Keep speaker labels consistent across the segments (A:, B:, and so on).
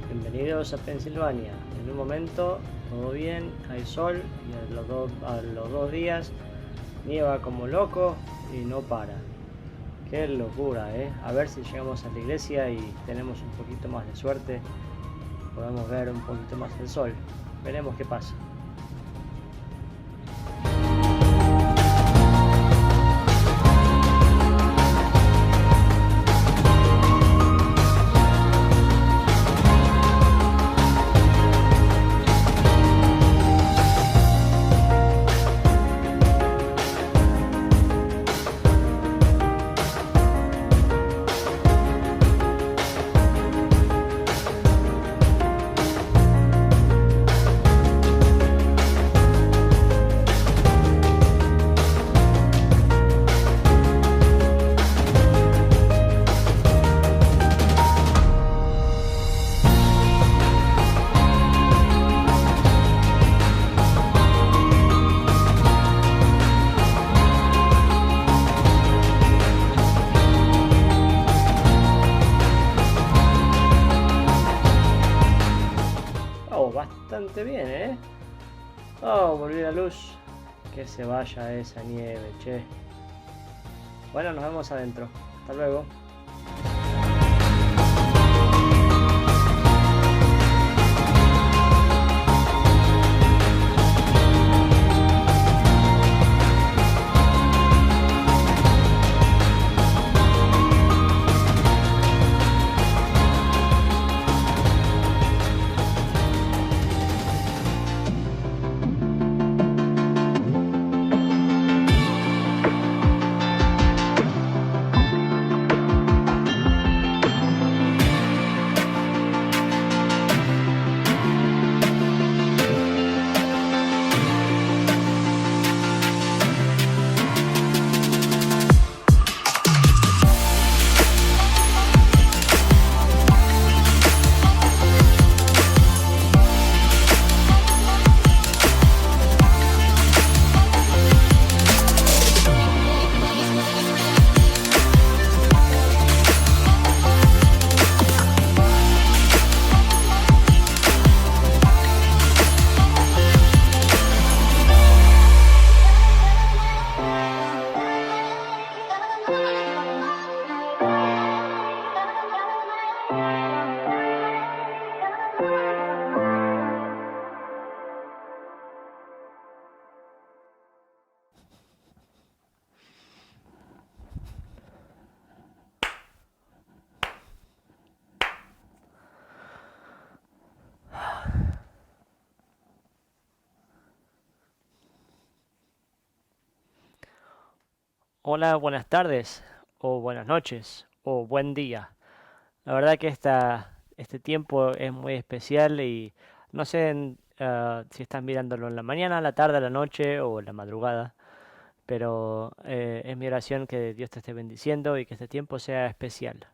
A: Bienvenidos a Pensilvania. En un momento todo bien, hay sol y a los 2 días nieva como loco y no para. Qué locura, ¿eh? A ver si llegamos a la iglesia y tenemos un poquito más de suerte. Podemos ver un poquito más el sol. Veremos qué pasa. Oh, bastante bien, ¿eh? Oh, volvió la luz. Que se vaya esa nieve, che. Bueno, nos vemos adentro. Hasta luego. Hola, buenas tardes, o buenas noches, o buen día. La verdad que este tiempo es muy especial y no sé si estás mirándolo en la mañana, la tarde, la noche o la madrugada, pero es mi oración que Dios te esté bendiciendo y que este tiempo sea especial.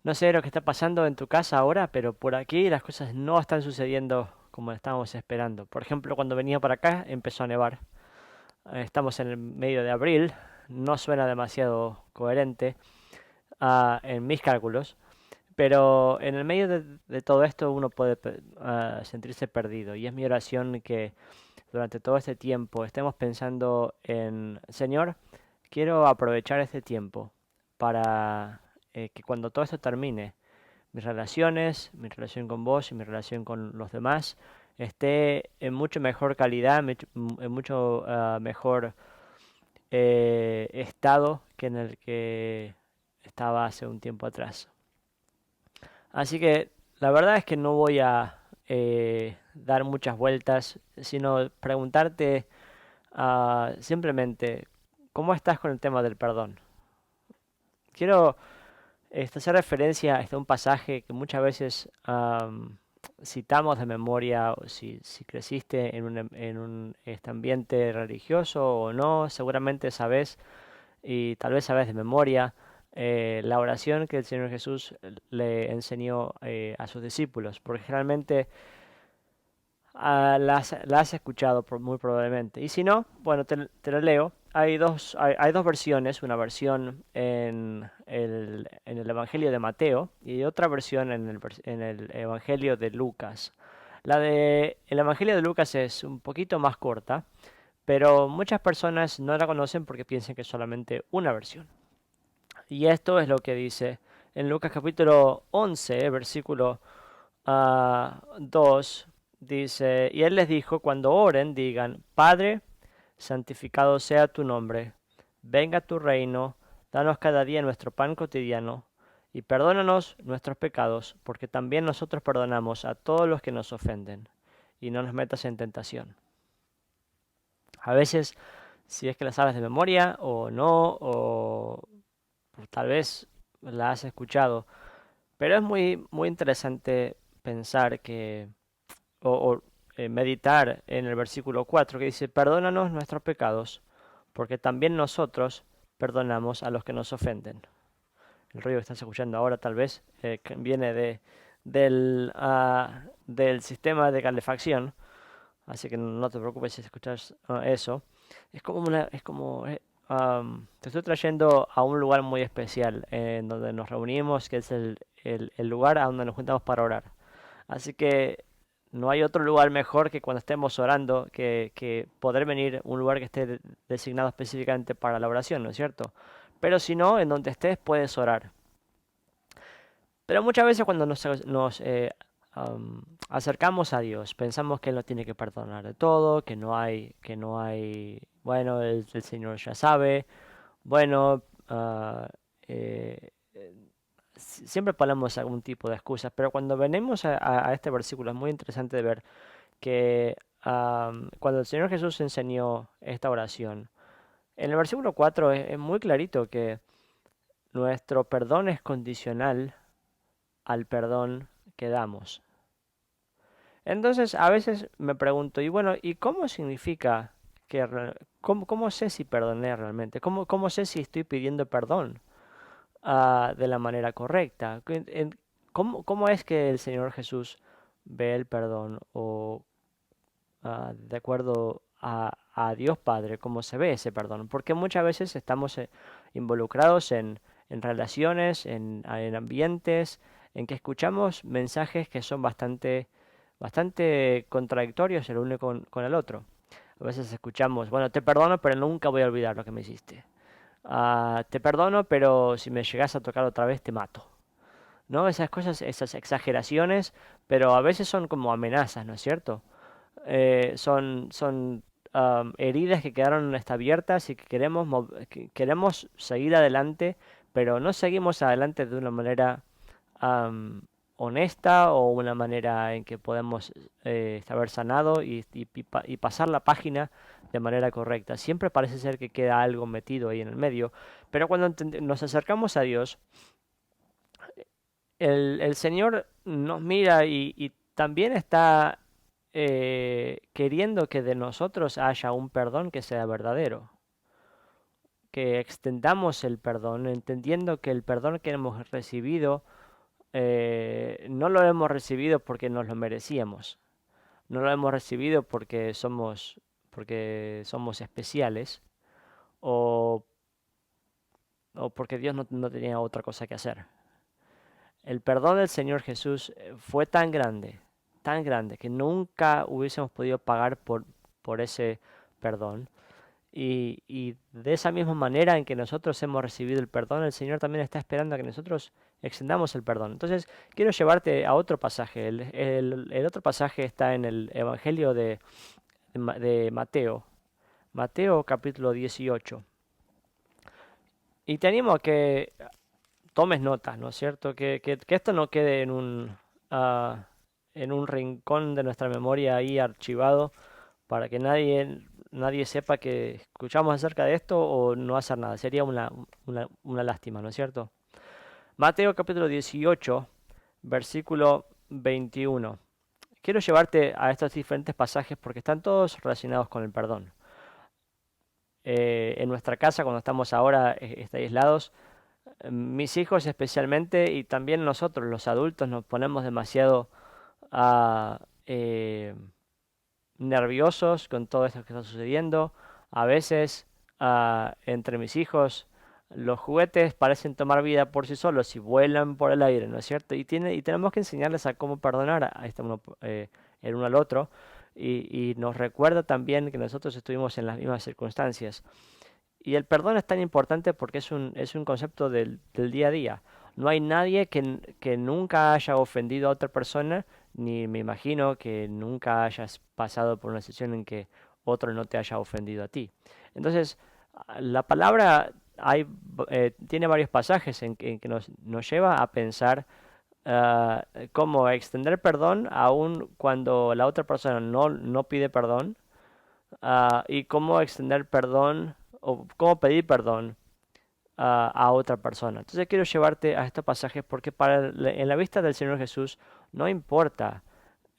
A: No sé lo que está pasando en tu casa ahora, pero por aquí las cosas no están sucediendo como estábamos esperando. Por ejemplo, cuando venía para acá empezó a nevar. Estamos en el medio de abril, no suena demasiado coherente en mis cálculos, pero en el medio de todo esto uno puede sentirse perdido y es mi oración que durante todo este tiempo estemos pensando en, Señor, quiero aprovechar este tiempo para que cuando todo esto termine, mis relaciones, mi relación con vos y mi relación con los demás esté en mucho mejor calidad, en mucho mejor estado que en el que estaba hace un tiempo atrás. Así que la verdad es que no voy a dar muchas vueltas, sino preguntarte simplemente, ¿cómo estás con el tema del perdón? Quiero hacer referencia a un pasaje que muchas veces citamos de memoria, o si creciste en un ambiente religioso o no, seguramente sabes y tal vez sabes de memoria la oración que el Señor Jesús le enseñó a sus discípulos, porque generalmente la has escuchado muy probablemente. Y si no, bueno, te lo leo. Hay dos versiones, una versión en el Evangelio de Mateo y otra versión en el Evangelio de Lucas. El Evangelio de Lucas es un poquito más corta, pero muchas personas no la conocen porque piensan que es solamente una versión. Y esto es lo que dice en Lucas capítulo 11, versículo 2, dice, y él les dijo, cuando oren, digan, Padre, santificado sea tu nombre, venga tu reino, danos cada día nuestro pan cotidiano, y perdónanos nuestros pecados, porque también nosotros perdonamos a todos los que nos ofenden, y no nos metas en tentación. A veces, si es que la sabes de memoria o no, o tal vez la has escuchado, pero es muy interesante pensar que, meditar en el versículo 4 que dice, perdónanos nuestros pecados, porque también nosotros perdonamos a los que nos ofenden. El ruido que estás escuchando ahora tal vez que viene del sistema de calefacción, así que no te preocupes si escuchas eso. Te estoy trayendo a un lugar muy especial en donde nos reunimos, que es el lugar a donde nos juntamos para orar. Así que no hay otro lugar mejor que cuando estemos orando que poder venir a un lugar que esté designado específicamente para la oración, ¿no es cierto? Pero si no, en donde estés puedes orar. Pero muchas veces cuando acercamos a Dios, pensamos que Él nos tiene que perdonar de todo, bueno, el Señor ya sabe, bueno, eh, siempre ponemos algún tipo de excusas, pero cuando venimos a este versículo es muy interesante de ver que cuando el Señor Jesús enseñó esta oración, en el versículo 4 es muy clarito que nuestro perdón es condicional al perdón que damos. Entonces, a veces me pregunto, y bueno, ¿y cómo significa cómo sé si perdoné realmente? ¿Cómo sé si estoy pidiendo perdón de la manera correcta? ¿Cómo es que el Señor Jesús ve el perdón o de acuerdo a Dios Padre, cómo se ve ese perdón? Porque muchas veces estamos involucrados en relaciones, en ambientes, en que escuchamos mensajes que son bastante contradictorios el uno con el otro. A veces escuchamos, bueno, te perdono, pero nunca voy a olvidar lo que me hiciste. Te perdono, pero si me llegas a tocar otra vez te mato. ¿No? Esas cosas, esas exageraciones, pero a veces son como amenazas, ¿no es cierto? Son heridas que quedaron abiertas y que que queremos seguir adelante, pero no seguimos adelante de una manera am, honesta o una manera en que podemos haber sanado y pasar la página de manera correcta. Siempre parece ser que queda algo metido ahí en el medio, pero cuando nos acercamos a Dios, el Señor nos mira y también está queriendo que de nosotros haya un perdón que sea verdadero, que extendamos el perdón, entendiendo que el perdón que hemos recibido no lo hemos recibido porque nos lo merecíamos, no lo hemos recibido porque somos especiales o, o porque Dios no tenía otra cosa que hacer. El perdón del Señor Jesús fue tan grande, que nunca hubiésemos podido pagar por ese perdón. Y de esa misma manera en que nosotros hemos recibido el perdón, el Señor también está esperando a que nosotros extendamos el perdón. Entonces, quiero llevarte a otro pasaje. El otro pasaje está en el Evangelio de Mateo, Mateo capítulo 18. Y te animo a que tomes notas, ¿no es cierto? Que esto no quede ah, en un rincón de nuestra memoria ahí archivado para que nadie sepa que escuchamos acerca de esto o no hacer nada. Sería una lástima, ¿no es cierto? Mateo capítulo 18, versículo 21. Quiero llevarte a estos diferentes pasajes porque están todos relacionados con el perdón. En nuestra casa, cuando estamos ahora aislados, mis hijos especialmente y también nosotros, los adultos, nos ponemos demasiado ah, eh, nerviosos con todo esto que está sucediendo. A veces, entre mis hijos, los juguetes parecen tomar vida por sí solos y vuelan por el aire, ¿no es cierto? Y tenemos que enseñarles a cómo perdonar el uno al otro. Y nos recuerda también que nosotros estuvimos en las mismas circunstancias. Y el perdón es tan importante porque es un concepto del día a día. No hay nadie que nunca haya ofendido a otra persona, ni me imagino que nunca hayas pasado por una situación en que otro no te haya ofendido a ti. Entonces, la palabra tiene varios pasajes en que nos lleva a pensar cómo extender perdón aun cuando la otra persona no pide perdón, y cómo extender perdón o cómo pedir perdón a otra persona. Entonces quiero llevarte a estos pasajes porque en la vista del Señor Jesús no importa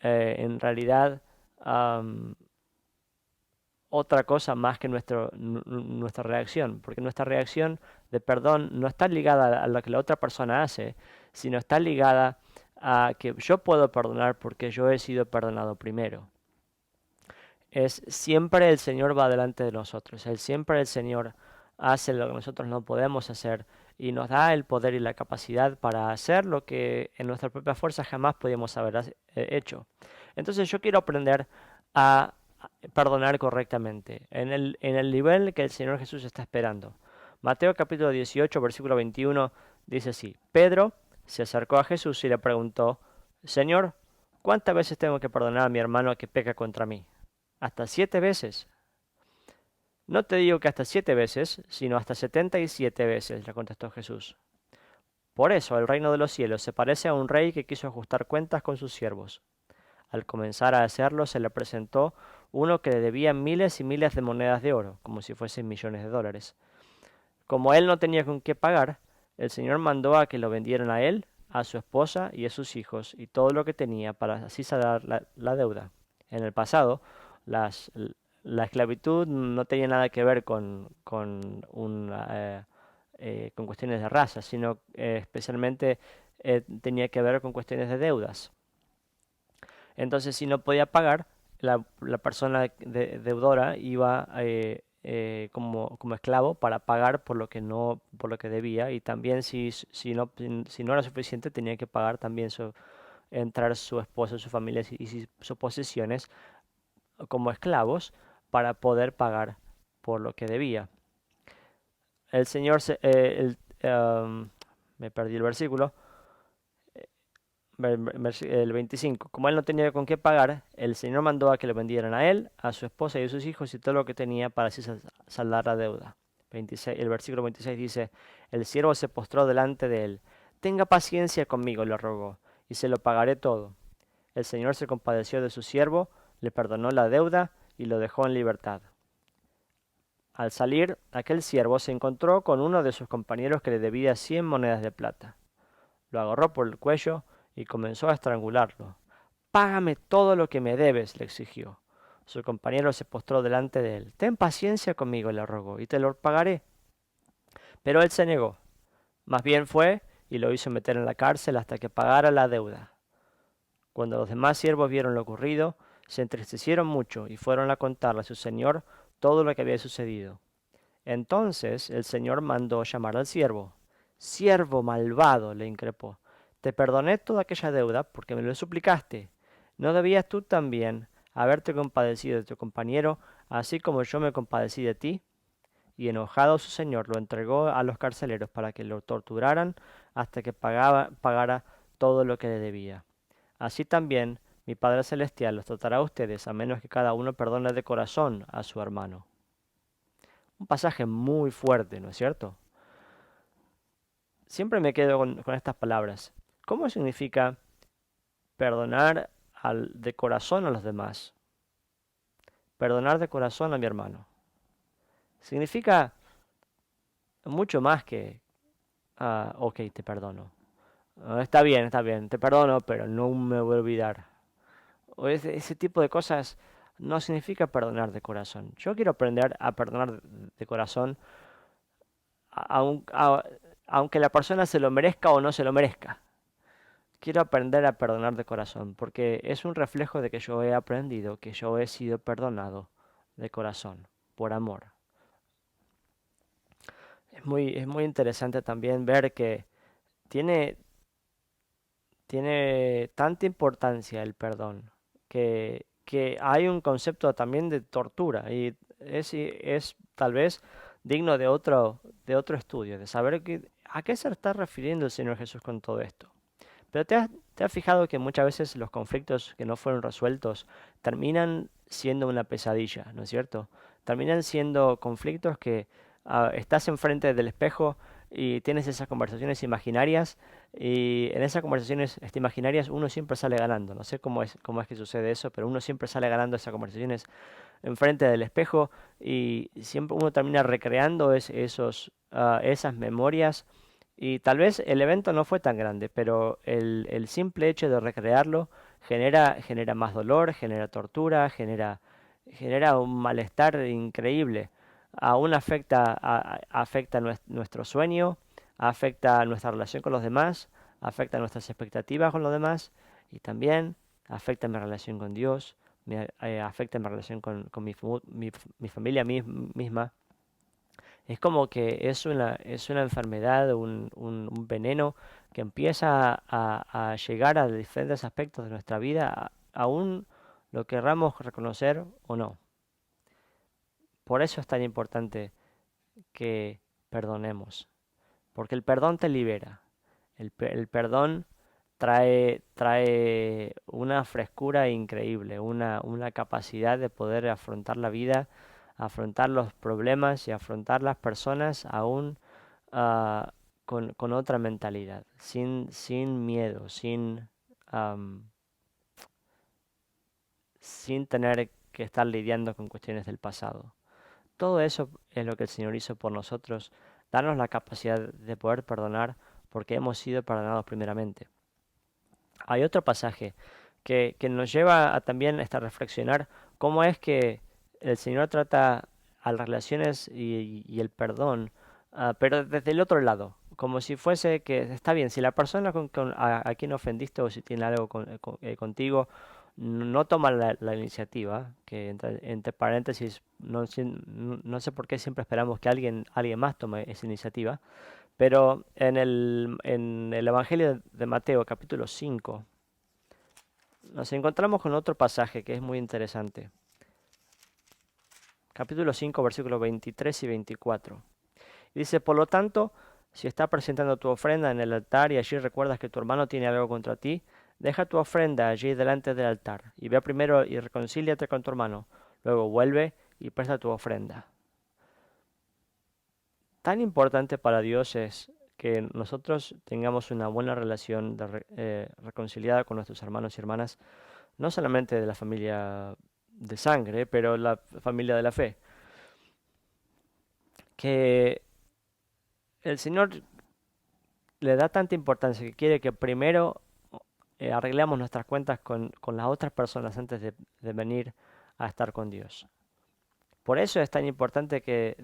A: en realidad am, otra cosa más que nuestra reacción, porque nuestra reacción de perdón no está ligada a lo que la otra persona hace, sino está ligada a que yo puedo perdonar porque yo he sido perdonado primero. Es siempre el Señor va delante de nosotros, siempre el Señor hace lo que nosotros no podemos hacer y nos da el poder y la capacidad para hacer lo que en nuestra propia fuerza jamás podíamos haber hecho. Entonces yo quiero aprender a perdonar correctamente, en el nivel que el Señor Jesús está esperando. Mateo capítulo 18, versículo 21 dice así: Pedro se acercó a Jesús y le preguntó: Señor, ¿cuántas veces tengo que perdonar a mi hermano que peca contra mí? ¿Hasta 7 veces? No te digo que hasta 7 veces, sino hasta 77 veces, le contestó Jesús. Por eso el reino de los cielos se parece a un rey que quiso ajustar cuentas con sus siervos. Al comenzar a hacerlo, se le presentó uno que le debía miles y miles de monedas de oro, como si fuesen millones de dólares. Como él no tenía con qué pagar, el Señor mandó a que lo vendieran a él, a su esposa y a sus hijos, y todo lo que tenía para así saldar la deuda. En el pasado, las, la esclavitud no tenía nada que ver con cuestiones de raza, sino especialmente tenía que ver con cuestiones de deudas. Entonces, si no podía pagar, la persona deudora iba como esclavo para pagar por lo que debía, y también si no era suficiente, tenía que pagar también entrar su esposo, su familia y sus posesiones como esclavos para poder pagar por lo que debía. El Señor, me perdí el versículo, el 25. Como él no tenía con qué pagar, el Señor mandó a que le vendieran a él, a su esposa y a sus hijos y todo lo que tenía para así saldar la deuda. 26, el versículo 26 dice: El siervo se postró delante de él. Tenga paciencia conmigo, le rogó, y se lo pagaré todo. El Señor se compadeció de su siervo, le perdonó la deuda y lo dejó en libertad. Al salir, aquel siervo se encontró con uno de sus compañeros que le debía 100 monedas de plata. Lo agarró por el cuello y comenzó a estrangularlo. Págame todo lo que me debes, le exigió. Su compañero se postró delante de él. Ten paciencia conmigo, le rogó, y te lo pagaré. Pero él se negó. Más bien fue y lo hizo meter en la cárcel hasta que pagara la deuda. Cuando los demás siervos vieron lo ocurrido, se entristecieron mucho y fueron a contarle a su señor todo lo que había sucedido. Entonces el señor mandó llamar al siervo. Siervo malvado, le increpó, te perdoné toda aquella deuda porque me lo suplicaste. ¿No debías tú también haberte compadecido de tu compañero, así como yo me compadecí de ti? Y enojado su señor lo entregó a los carceleros para que lo torturaran hasta que pagara todo lo que le debía. Así también mi Padre Celestial los tratará a ustedes, a menos que cada uno perdone de corazón a su hermano. Un pasaje muy fuerte, ¿no es cierto? siempre me quedo con estas palabras. ¿Cómo significa perdonar de corazón a los demás? Perdonar de corazón a mi hermano. Significa mucho más que, ok, te perdono. Está bien, te perdono, pero no me voy a olvidar. O ese tipo de cosas no significa perdonar de corazón. Yo quiero aprender a perdonar de corazón, aun- a- aunque la persona se lo merezca o no se lo merezca. Quiero aprender a perdonar de corazón, porque es un reflejo de que yo he aprendido, que yo he sido perdonado de corazón, por amor. Es muy interesante también ver que tiene, tiene tanta importancia el perdón, que hay un concepto también de tortura, y es tal vez digno de otro estudio, de saber a qué se está refiriendo el Señor Jesús con todo esto. Pero te has fijado que muchas veces los conflictos que no fueron resueltos terminan siendo una pesadilla, ¿no es cierto? Terminan siendo conflictos que estás enfrente del espejo y tienes esas conversaciones imaginarias, y en esas conversaciones imaginarias uno siempre sale ganando. No sé cómo es que sucede eso, pero uno siempre sale ganando esas conversaciones enfrente del espejo, y siempre uno termina recreando esas memorias, y tal vez el evento no fue tan grande, pero el simple hecho de recrearlo genera más dolor, genera tortura, genera un malestar increíble. Aún afecta nuestro sueño, afecta nuestra relación con los demás, afecta nuestras expectativas con los demás, y también afecta mi relación con Dios, afecta mi relación con mi familia misma. Es como que es una enfermedad, un veneno que empieza a llegar a diferentes aspectos de nuestra vida, aún lo querramos reconocer o no. Por eso es tan importante que perdonemos, porque el perdón te libera. El perdón trae una frescura increíble, una capacidad de poder afrontar la vida, afrontar los problemas y afrontar las personas aún, ah, con otra mentalidad, sin miedo, am, sin tener que estar lidiando con cuestiones del pasado. Todo eso es lo que el Señor hizo por nosotros, darnos la capacidad de poder perdonar porque hemos sido perdonados primeramente. Hay otro pasaje que nos lleva a también reflexionar cómo es que el Señor trata a las relaciones y el perdón, pero desde el otro lado, como si fuese que está bien, si la persona a quien ofendiste o si tiene algo contigo no toma la iniciativa, que entre paréntesis, no sé por qué siempre esperamos que alguien más tome esa iniciativa, pero en el Evangelio de Mateo, capítulo 5, nos encontramos con otro pasaje que es muy interesante. Capítulo 5, versículos 23 y 24. Y dice, por lo tanto, si estás presentando tu ofrenda en el altar y allí recuerdas que tu hermano tiene algo contra ti, deja tu ofrenda allí delante del altar y ve primero y reconcíliate con tu hermano. Luego vuelve y presta tu ofrenda. Tan importante para Dios es que nosotros tengamos una buena relación reconciliada con nuestros hermanos y hermanas, no solamente de la familia de sangre, pero la familia de la fe. Que el Señor le da tanta importancia que quiere que primero arreglemos nuestras cuentas con las otras personas antes de venir a estar con Dios. Por eso es tan importante que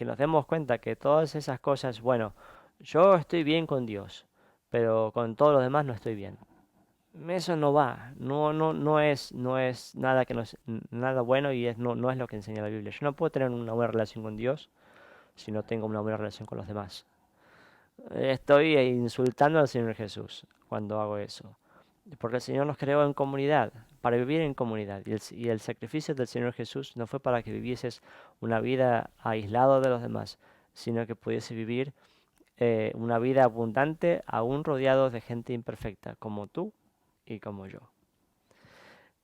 A: nos demos cuenta que todas esas cosas, bueno, yo estoy bien con Dios, pero con todos los demás no estoy bien. Eso no va, no es nada nada bueno, y no es lo que enseña la Biblia. Yo no puedo tener una buena relación con Dios si no tengo una buena relación con los demás. Estoy insultando al Señor Jesús cuando hago eso. Porque el Señor nos creó en comunidad, para vivir en comunidad. Y el sacrificio del Señor Jesús no fue para que vivieses una vida aislado de los demás, sino que pudiese vivir una vida abundante, aún rodeado de gente imperfecta, como tú y como yo.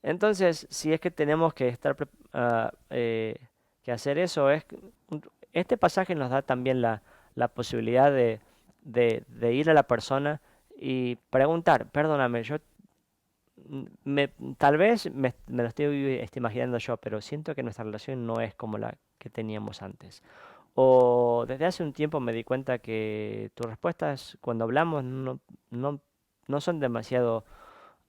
A: Entonces, si es que tenemos que que hacer eso, este pasaje nos da también la posibilidad de ir a la persona y preguntar, perdóname, me, tal vez me lo estoy imaginando yo, pero siento que nuestra relación no es como la que teníamos antes. O desde hace un tiempo me di cuenta que tus respuestas cuando hablamos no, no son demasiado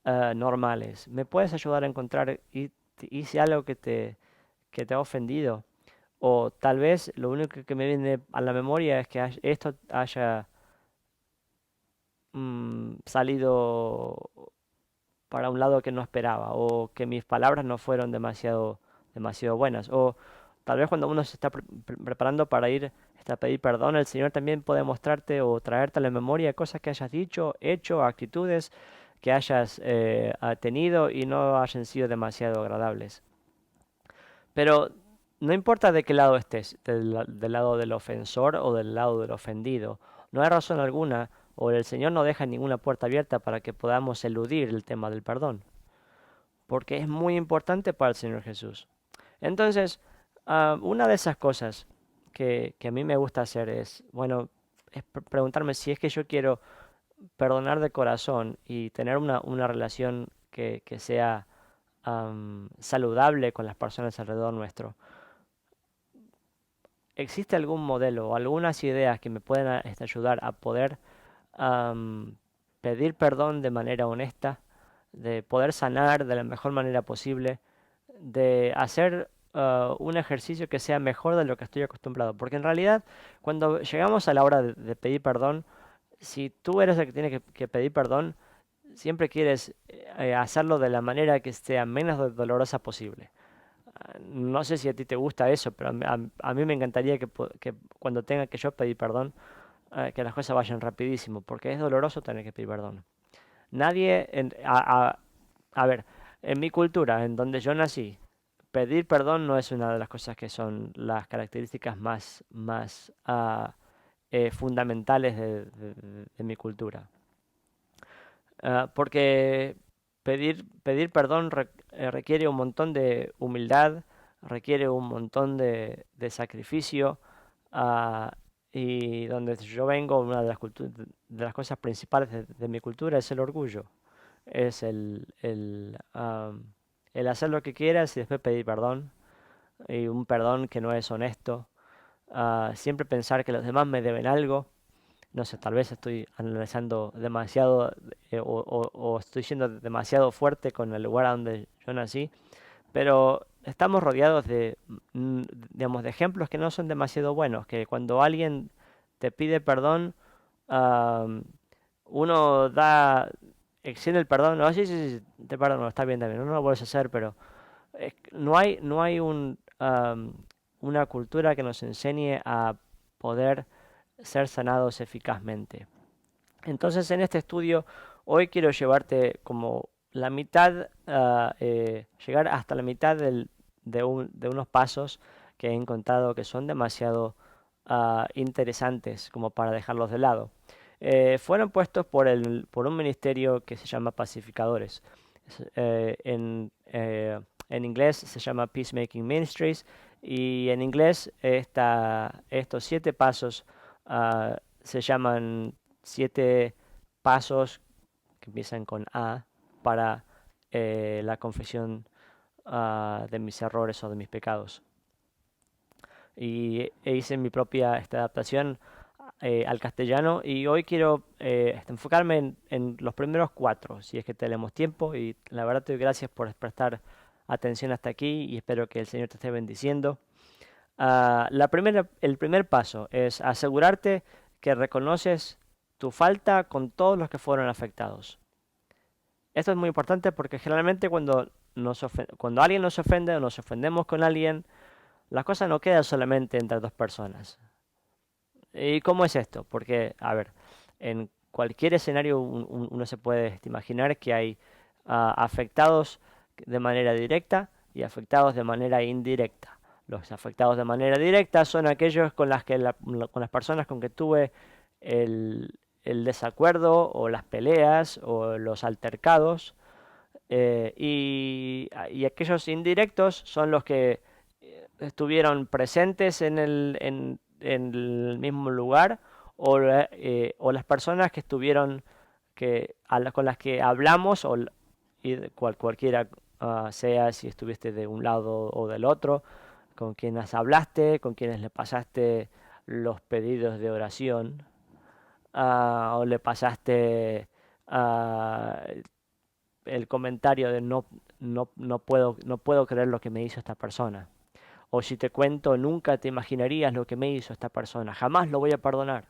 A: normales. ¿Me puedes ayudar a encontrar y hice algo que te ha ofendido? O tal vez lo único que me viene a la memoria es que esto haya salido para un lado que no esperaba, o que mis palabras no fueron demasiado buenas, o tal vez cuando uno se está preparando para ir a pedir perdón, el Señor también puede mostrarte o traerte a la memoria cosas que hayas dicho, hecho, actitudes que hayas tenido y no hayan sido demasiado agradables. Pero no importa de qué lado estés, del lado del ofensor o del lado del ofendido, no hay razón alguna o el Señor no deja ninguna puerta abierta para que podamos eludir el tema del perdón, porque es muy importante para el Señor Jesús. Entonces, una de esas cosas que a mí me gusta hacer es, bueno, es preguntarme si es que yo quiero perdonar de corazón y tener una relación que sea saludable con las personas alrededor nuestro. ¿Existe algún modelo o algunas ideas que me puedan ayudar a poder am, pedir perdón de manera honesta, de poder sanar de la mejor manera posible, de hacer un ejercicio que sea mejor de lo que estoy acostumbrado? Porque en realidad, cuando llegamos a la hora de pedir perdón, si tú eres el que tiene que pedir perdón, siempre quieres hacerlo de la manera que sea menos dolorosa posible. No sé si a ti te gusta eso, pero a mí me encantaría que cuando tenga que yo pedir perdón, que las cosas vayan rapidísimo, porque es doloroso tener que pedir perdón. Nadie, a ver, en mi cultura, en donde yo nací, pedir perdón no es una de las cosas que son las características más fundamentales de mi cultura. Porque pedir perdón requiere un montón de humildad, requiere un montón de sacrificio, ah, y donde yo vengo, una de de las cosas principales de mi cultura es el orgullo, es el hacer lo que quieras y después pedir perdón, y un perdón que no es honesto, siempre pensar que los demás me deben algo. No sé, tal vez estoy analizando demasiado o estoy siendo demasiado fuerte con el lugar a donde yo nací, pero estamos rodeados digamos, de ejemplos que no son demasiado buenos, que cuando alguien te pide perdón, am, uno extiende el perdón, no, sí, sí, sí, te perdono, está bien, también, no lo vuelves a hacer, pero no hay una cultura que nos enseñe a poder ser sanados eficazmente. Entonces, en este estudio, hoy quiero llevarte como la mitad, llegar hasta la mitad de unos pasos que he encontrado que son demasiado interesantes como para dejarlos de lado. Fueron puestos por un ministerio que se llama Pacificadores. En inglés se llama Peacemaking Ministries y en inglés estos 7 pasos se llaman 7 pasos que empiezan con A para la confesión de mis errores o de mis pecados. Y hice mi propia adaptación al castellano y hoy quiero enfocarme en los primeros 4, si es que tenemos tiempo, y la verdad te doy gracias por prestar atención hasta aquí y espero que el Señor te esté bendiciendo. El primer paso es asegurarte que reconoces tu falta con todos los que fueron afectados. Esto es muy importante porque generalmente cuando alguien nos ofende o nos ofendemos con alguien, la cosa no queda solamente entre 2 personas. ¿Y cómo es esto? Porque, a ver, en cualquier escenario uno se puede imaginar que hay afectados de manera directa y afectados de manera indirecta. Los afectados de manera directa son aquellos con las personas con que tuve el desacuerdo o las peleas o los altercados, y aquellos indirectos son los que estuvieron presentes en el mismo lugar o las personas que estuvieron, con las que hablamos, cualquiera sea si estuviste de un lado o del otro, con quienes hablaste, con quienes le pasaste los pedidos de oración, o le pasaste ah, el comentario de no puedo creer lo que me hizo esta persona. O si te cuento, nunca te imaginarías lo que me hizo esta persona, jamás lo voy a perdonar.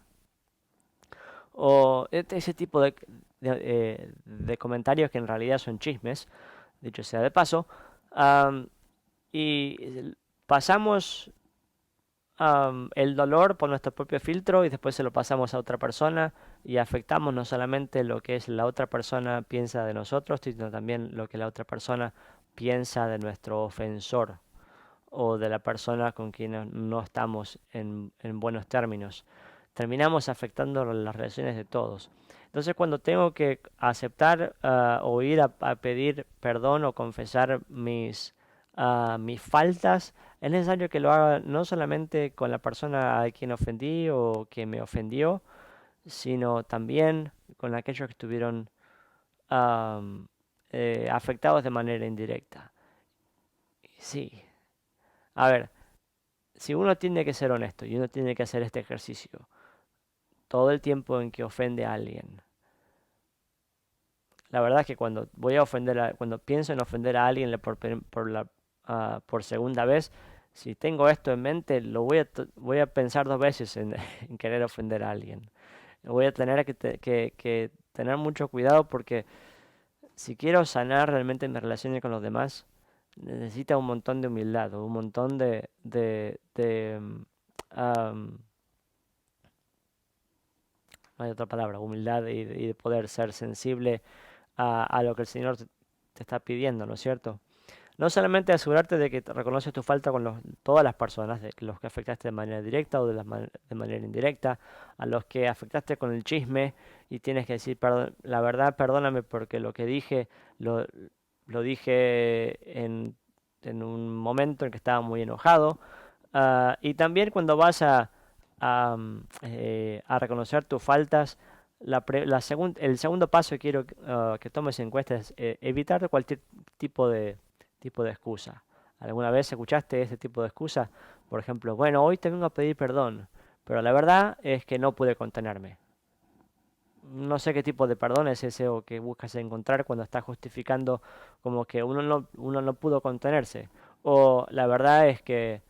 A: O ese tipo de comentarios que en realidad son chismes, dicho sea de paso, am, y pasamos el dolor por nuestro propio filtro y después se lo pasamos a otra persona y afectamos no solamente lo que es la otra persona piensa de nosotros, sino también lo que la otra persona piensa de nuestro ofensor o de la persona con quien no estamos en buenos términos. Terminamos afectando las relaciones de todos. Entonces cuando tengo que aceptar o ir a pedir perdón o confesar mis faltas, es necesario que lo haga no solamente con la persona a quien ofendí o que me ofendió, sino también con aquellos que estuvieron am, afectados de manera indirecta. Sí, a ver, si uno tiene que ser honesto y uno tiene que hacer este ejercicio todo el tiempo en que ofende a alguien, la verdad es que cuando pienso en ofender a alguien por segunda vez, si tengo esto en mente, voy a pensar dos veces en querer ofender a alguien. Voy a tener que tener mucho cuidado porque si quiero sanar realmente mis relaciones con los demás, necesita un montón de humildad, un montón am, no hay otra palabra, humildad y de poder ser sensible a lo que el Señor te está pidiendo, ¿no es cierto? No solamente asegurarte de que te reconoces tu falta con todas las personas, de los que afectaste de manera directa o de manera indirecta, a los que afectaste con el chisme y tienes que decir, perdón, la verdad, perdóname porque lo que dije lo, lo dije en un momento en que estaba muy enojado. Y también cuando vas a reconocer tus faltas, el segundo paso que quiero que tomes en cuenta es evitar cualquier tipo de excusa. ¿Alguna vez escuchaste ese tipo de excusa? Por ejemplo, bueno, hoy te vengo a pedir perdón, pero la verdad es que no pude contenerme. No sé qué tipo de perdón es ese o que buscas encontrar cuando estás justificando como que uno no pudo contenerse. O la verdad es que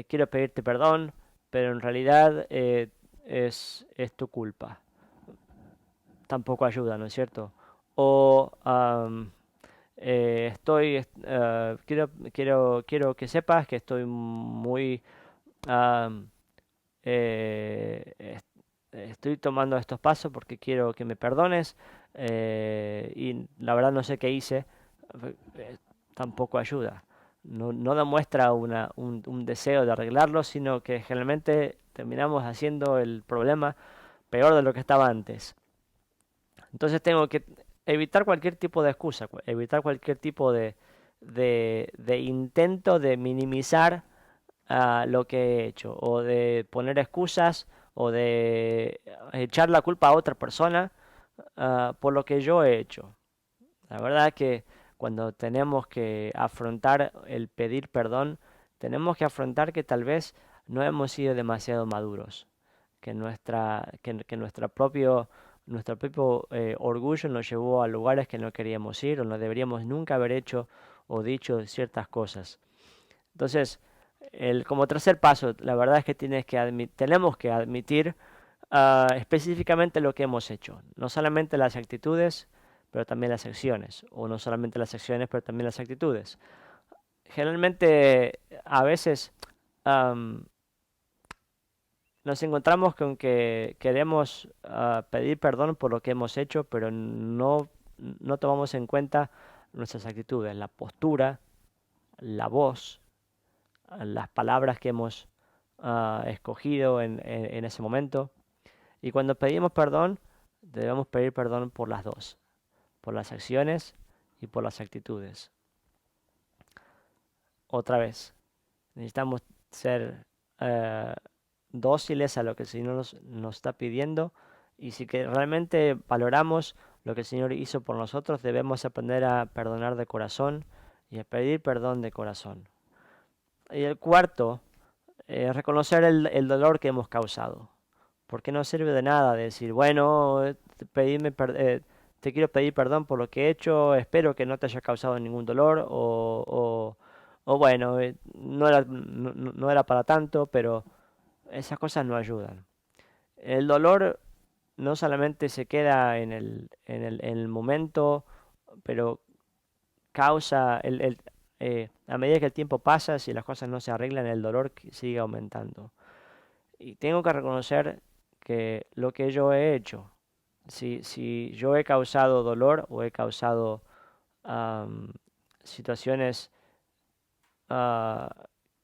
A: quiero pedirte perdón, pero en realidad es tu culpa. Tampoco ayuda, ¿no es cierto? O quiero que sepas que estoy muy am, estoy tomando estos pasos porque quiero que me perdones y la verdad no sé qué hice, eh, tampoco ayuda. No demuestra un deseo de arreglarlo, sino que generalmente terminamos haciendo el problema peor de lo que estaba antes. Entonces tengo que evitar cualquier tipo de excusa, evitar cualquier tipo de intento de minimizar lo que he hecho, o de poner excusas, o de echar la culpa a otra persona por lo que yo he hecho. La verdad que cuando tenemos que afrontar el pedir perdón, tenemos que afrontar que tal vez no hemos sido demasiado maduros, que nuestro propio orgullo nos llevó a lugares que no queríamos ir o no deberíamos nunca haber hecho o dicho ciertas cosas. Entonces, como tercer paso, la verdad es que tenemos que admitir específicamente lo que hemos hecho, no solamente las actitudes, pero también las acciones, o no solamente las acciones, pero también las actitudes. Generalmente, a veces am, nos encontramos con que queremos pedir perdón por lo que hemos hecho, pero no tomamos en cuenta nuestras actitudes, la postura, la voz, las palabras que hemos escogido en ese momento. Y cuando pedimos perdón, debemos pedir perdón por las dos, por las acciones y por las actitudes. Otra vez, necesitamos ser, eh, dóciles a lo que el Señor nos está pidiendo, y si que realmente valoramos lo que el Señor hizo por nosotros, debemos aprender a perdonar de corazón y a pedir perdón de corazón. Y el cuarto, reconocer el dolor que hemos causado. Porque no sirve de nada decir, bueno, te quiero pedir perdón por lo que he hecho, espero que no te haya causado ningún dolor, o bueno, no era para tanto, pero esas cosas no ayudan. El dolor no solamente se queda en el momento, pero causa, a medida que el tiempo pasa, si las cosas no se arreglan, el dolor sigue aumentando. Y tengo que reconocer que lo que yo he hecho, si yo he causado dolor o he causado am, situaciones ah,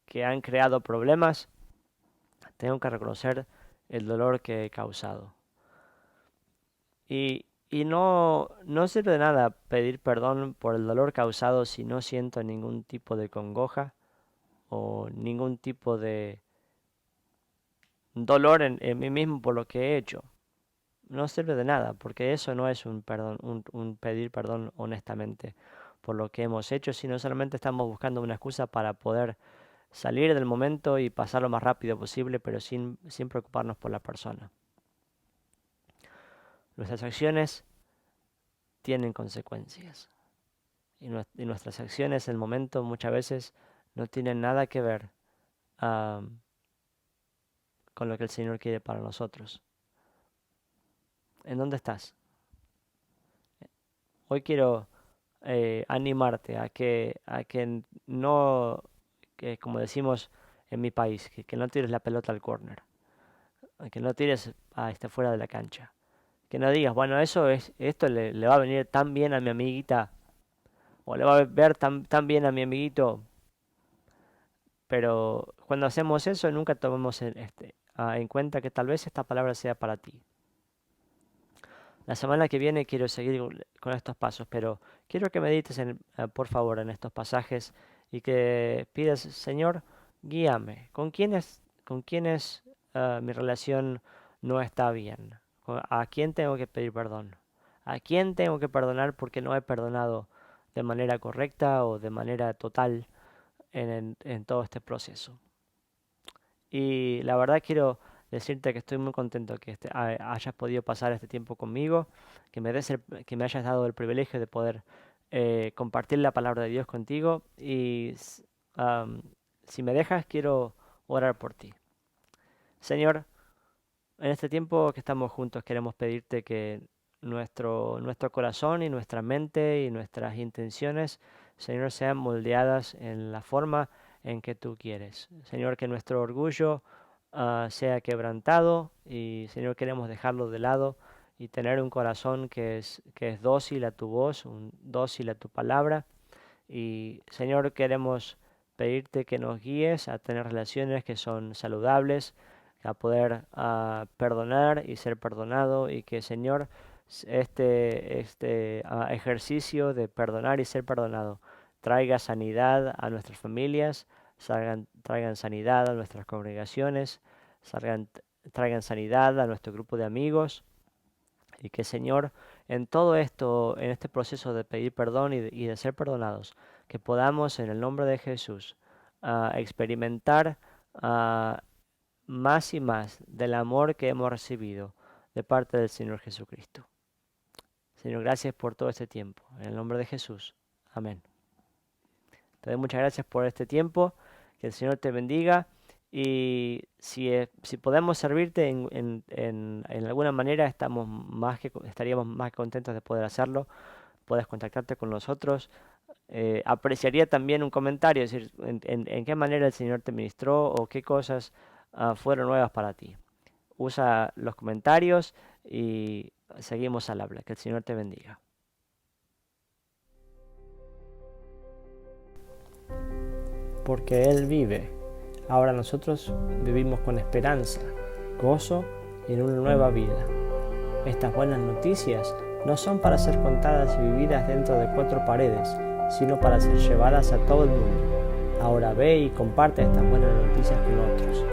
A: que han creado problemas, tengo que reconocer el dolor que he causado. Y no sirve de nada pedir perdón por el dolor causado si no siento ningún tipo de congoja o ningún tipo de dolor en mí mismo por lo que he hecho. No sirve de nada, porque eso no es un perdón, un pedir perdón honestamente por lo que hemos hecho, sino solamente estamos buscando una excusa para poder salir del momento y pasar lo más rápido posible, pero sin preocuparnos por la persona. Nuestras acciones tienen consecuencias. Y nuestras acciones en el momento muchas veces no tienen nada que ver con lo que el Señor quiere para nosotros. ¿En dónde estás? Hoy quiero animarte a que no, que como decimos en mi país, que no tires la pelota al córner, a que no tires fuera de la cancha. Que no digas, bueno, esto le va a venir tan bien a mi amiguita, o le va a ver tan bien a mi amiguito, pero cuando hacemos eso nunca tomamos en cuenta que tal vez esta palabra sea para ti. La semana que viene quiero seguir con estos pasos, pero quiero que medites por favor en estos pasajes y que pidas, Señor, guíame. ¿Con quiénes mi relación no está bien? ¿A quién tengo que pedir perdón? ¿A quién tengo que perdonar porque no he perdonado de manera correcta o de manera total en todo este proceso? Y la verdad quiero decirte que estoy muy contento que hayas podido pasar este tiempo conmigo, que me hayas dado el privilegio de poder compartir la palabra de Dios contigo. Y si me dejas, quiero orar por ti. Señor, en este tiempo que estamos juntos queremos pedirte que nuestro corazón y nuestra mente y nuestras intenciones, Señor, sean moldeadas en la forma en que tú quieres. Señor, que nuestro orgullo sea quebrantado y, Señor, queremos dejarlo de lado y tener un corazón que es dócil a tu voz, dócil a tu palabra. Y, Señor, queremos pedirte que nos guíes a tener relaciones que son saludables, a poder perdonar y ser perdonado, y que, Señor, este ejercicio de perdonar y ser perdonado traiga sanidad a nuestras familias, traigan sanidad a nuestras congregaciones, traigan sanidad a nuestro grupo de amigos, y que, Señor, en todo esto, en este proceso de pedir perdón y de ser perdonados, que podamos en el nombre de Jesús experimentar más y más del amor que hemos recibido de parte del Señor Jesucristo. Señor, gracias por todo este tiempo. En el nombre de Jesús. Amén. Te doy muchas gracias por este tiempo. Que el Señor te bendiga. Y si podemos servirte en alguna manera, estaríamos más que contentos de poder hacerlo. Puedes contactarte con nosotros. Apreciaría también un comentario, es decir, en qué manera el Señor te ministró o qué cosas fueron nuevas para ti. Usa los comentarios y seguimos al habla. Que el Señor te bendiga. Porque Él vive, ahora nosotros vivimos con esperanza, gozo y en una nueva vida. Estas buenas noticias no son para ser contadas y vividas dentro de 4 paredes, sino para ser llevadas a todo el mundo. Ahora ve y comparte estas buenas noticias con otros.